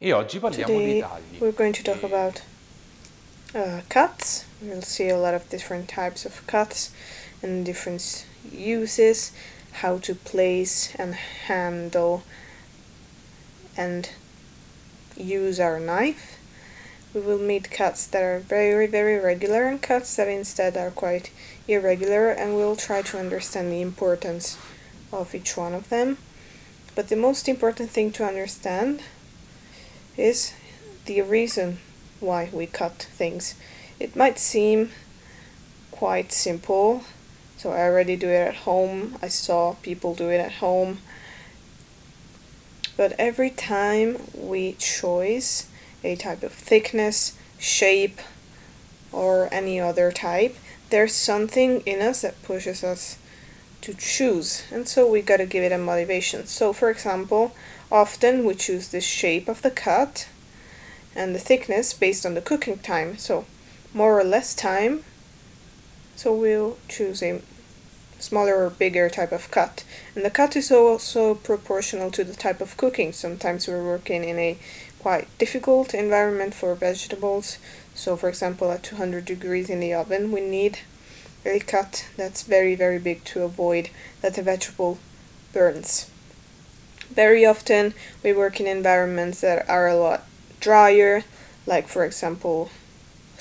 E oggi parliamo dei Today tagli. we're going to talk E about cuts. We'll see a lot of different types of cuts and different uses, how to place and handle and use our knife. We will meet cuts that are very, very regular and cuts that instead are quite irregular, and we'll try to understand the importance of each one of them. But the most important thing to understand is the reason why we cut things. It might seem quite simple, so I already do it at home, I saw people do it at home, but every time we choose a type of thickness, shape, or any other type, there's something in us that pushes us to choose, and so we gotta give it a motivation. So for example, often we choose the shape of the cut and the thickness based on the cooking time, so more or less time, so we'll choose a smaller or bigger type of cut. And the cut is also proportional to the type of cooking. Sometimes we're working in a quite difficult environment for vegetables, so for example at 200 degrees in the oven we need a cut that's very, very big to avoid that the vegetable burns. Very often we work in environments that are a lot drier, like for example,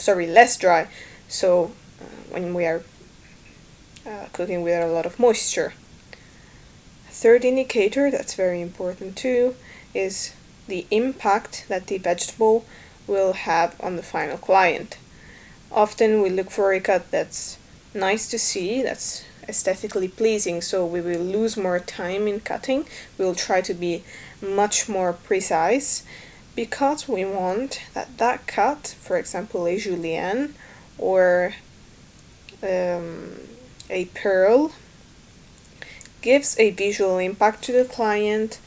less dry, so when we are cooking with a lot of moisture. Third indicator that's very important too is the impact that the vegetable will have on the final client. Often we look for a cut that's nice to see, that's aesthetically pleasing, so we will lose more time in cutting. We'll try to be much more precise because we want that cut, for example a julienne or a pearl, gives a visual impact to the client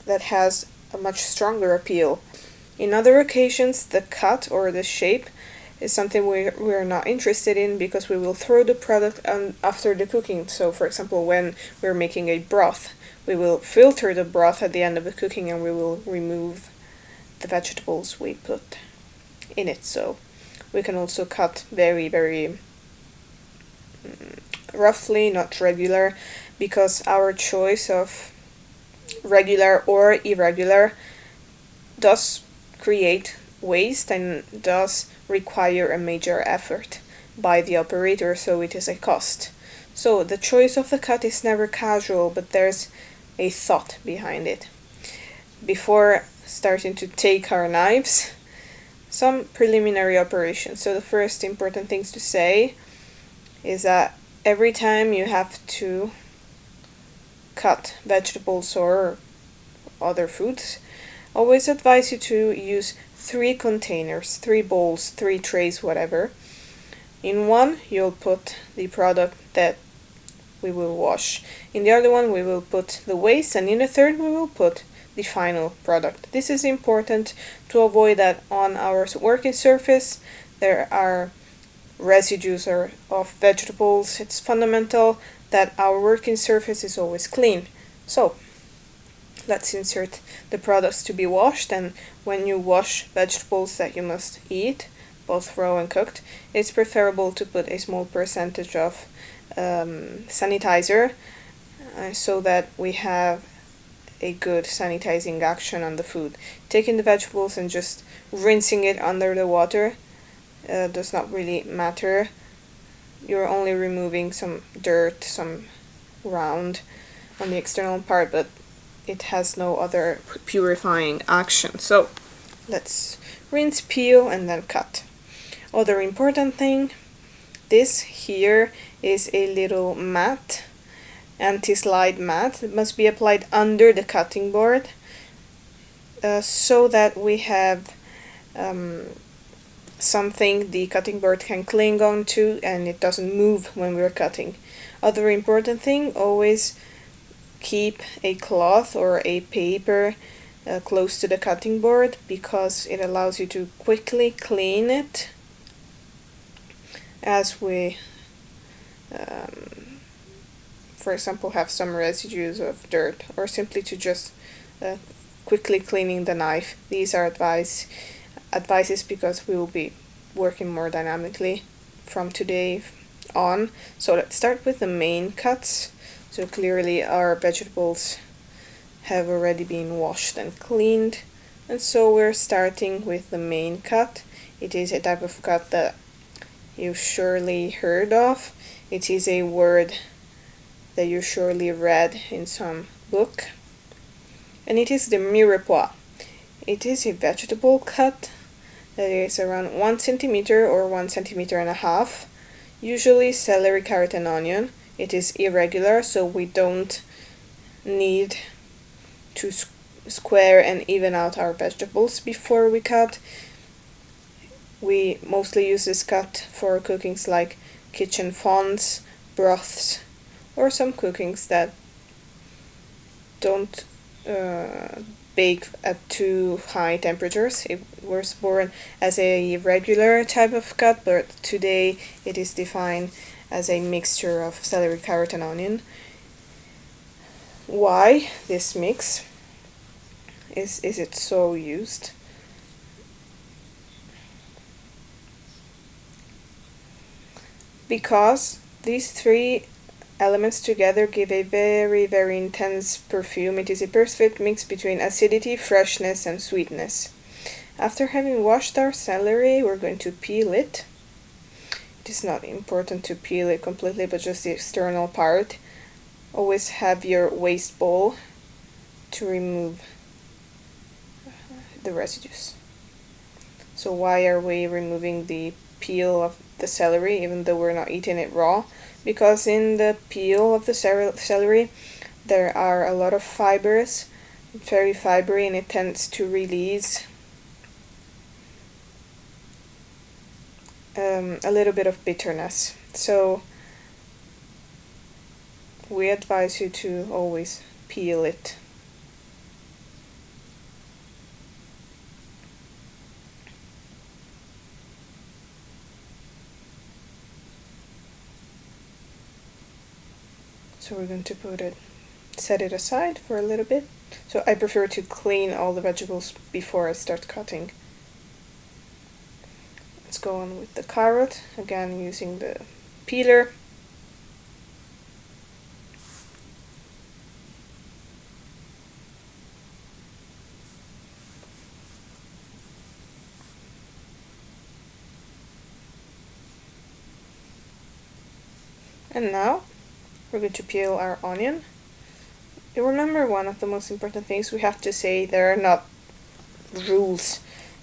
that has a much stronger appeal. In other occasions, the cut or the shape is something we're not interested in because we will throw the product after the cooking. So, for example, when we're making a broth, we will filter the broth at the end of the cooking and we will remove the vegetables we put in it. So, we can also cut very, very roughly, not regular, because our choice of regular or irregular does create waste and does require a major effort by the operator, so it is a cost. So the choice of the cut is never casual, but there's a thought behind it. Before starting to take our knives, some preliminary operations. So the first important things to say is that every time you have to cut vegetables or other foods, always advise you to use 3 containers, 3 bowls, 3 trays, whatever. In one, you'll put the product that we will wash. In the other one, we will put the waste, and in the third, we will put the final product. This is important to avoid that on our working surface there are residues of vegetables. It's fundamental that our working surface is always clean. So, let's insert the products to be washed, and when you wash vegetables that you must eat, both raw and cooked, it's preferable to put a small percentage of sanitizer so that we have a good sanitizing action on the food. Taking the vegetables and just rinsing it under the water does not really matter. You're only removing some dirt, some round on the external part, but it has no other purifying action. So let's rinse, peel, and then cut. Other important thing, this here is a little mat, anti-slide mat. It must be applied under the cutting board so that we have something the cutting board can cling on to and it doesn't move when we're cutting. Other important thing, always keep a cloth or a paper close to the cutting board because it allows you to quickly clean it as we for example have some residues of dirt, or simply to just quickly cleaning the knife. These are advices because we will be working more dynamically from today on. So let's start with the main cuts. So clearly our vegetables have already been washed and cleaned, and so we're starting with the main cut. It is a type of cut that you've surely heard of. It is a word that you surely read in some book, and it is the mirepoix. It is a vegetable cut that is around 1 centimeter or 1 centimeter and a half, usually celery, carrot, and onion. It is irregular, so we don't need to square and even out our vegetables before we cut. We mostly use this cut for cookings like kitchen fonds, broths, or some cookings that don't bake at too high temperatures. It was born as a regular type of cut, but today it is defined as a mixture of celery, carrot, and onion. Why this mix? Is it so used? Because these three elements together give a very, very intense perfume. It is a perfect mix between acidity, freshness, and sweetness. After having washed our celery, we're going to peel it. It is not important to peel it completely, but just the external part. Always have your waste bowl to remove the residues. So why are we removing the peel of the celery even though we're not eating it raw? Because in the peel of the celery there are a lot of fibers, very fibery, and it tends to release a little bit of bitterness. So we advise you to always peel it. So we're going to set it aside for a little bit. So I prefer to clean all the vegetables before I start cutting. Let's go on with the carrot, again using the peeler. And now we're going to peel our onion. You remember, one of the most important things we have to say, there are not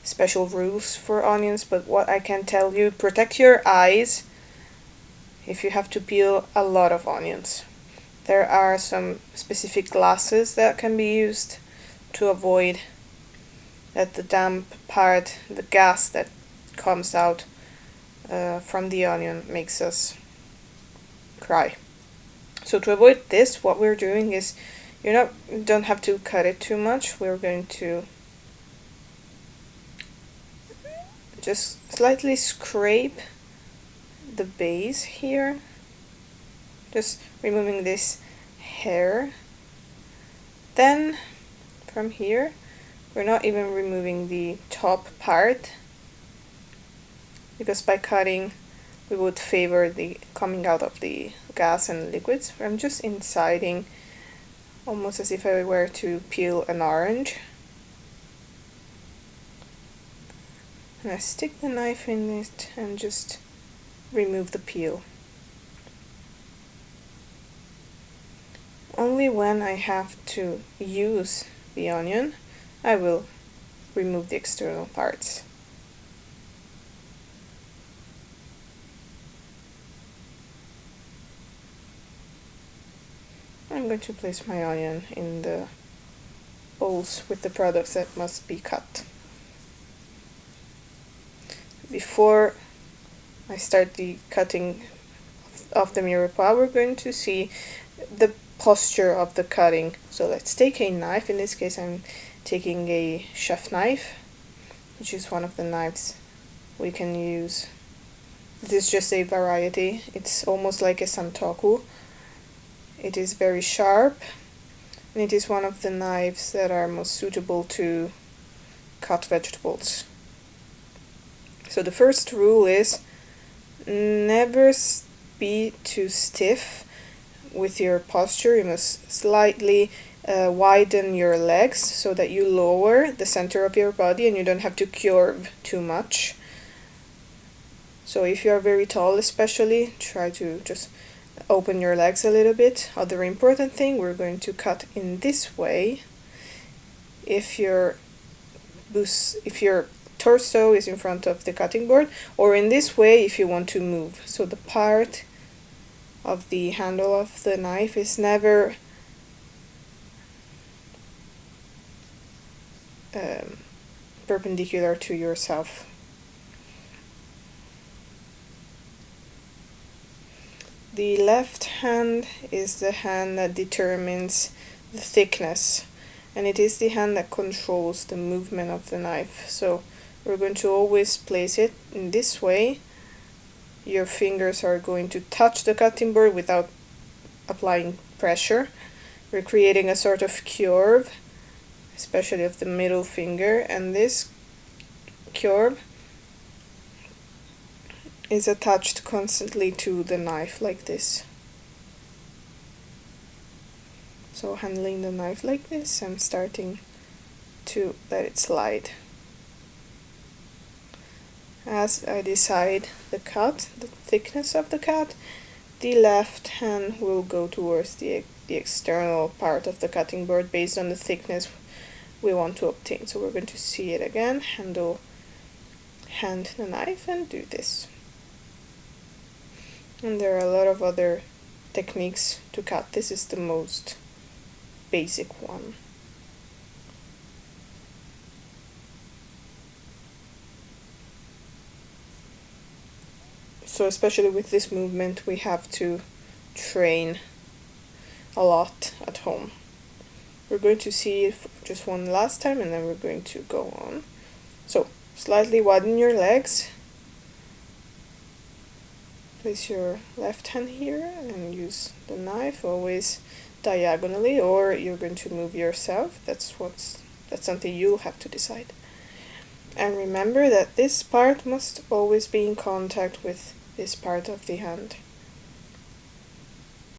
special rules for onions, but what I can tell you, protect your eyes if you have to peel a lot of onions. There are some specific glasses that can be used to avoid that the damp part, the gas that comes out from the onion makes us cry. So to avoid this, what we're doing is, don't have to cut it too much. We're going to just slightly scrape the base here, just removing this hair. Then from here, we're not even removing the top part, because by cutting we would favor the coming out of the gas and liquids. I'm just inciting, almost as if I were to peel an orange. And I stick the knife in it and just remove the peel. Only when I have to use the onion, I will remove the external parts. I'm going to place my onion in the bowls with the products that must be cut. Before I start the cutting of the mirepoix, we're going to see the posture of the cutting. So let's take a knife. In this case I'm taking a chef knife, which is one of the knives we can use. This is just a variety. It's almost like a santoku. It is very sharp, and it is one of the knives that are most suitable to cut vegetables. So the first rule is never be too stiff with your posture. You must slightly widen your legs so that you lower the center of your body and you don't have to curve too much. So if you are very tall especially, try to just open your legs a little bit. Other important thing, we're going to cut in this way. If your torso is in front of the cutting board, or in this way if you want to move. So the part of the handle of the knife is never perpendicular to yourself. The left hand is the hand that determines the thickness, and it is the hand that controls the movement of the knife. So we're going to always place it in this way. Your fingers are going to touch the cutting board without applying pressure. We're creating a sort of curve, especially of the middle finger, and this curve is attached constantly to the knife like this. So handling the knife like this, I'm starting to let it slide. As I decide the thickness of the cut, the left hand will go towards the external part of the cutting board based on the thickness we want to obtain. So we're going to see it again, hand the knife and do this. And there are a lot of other techniques to cut. This is the most basic one. So especially with this movement, we have to train a lot at home. We're going to see it just one last time and then we're going to go on. So slightly widen your legs. Place your left hand here and use the knife always diagonally, or you're going to move yourself. That's something you'll have to decide. And remember that this part must always be in contact with this part of the hand.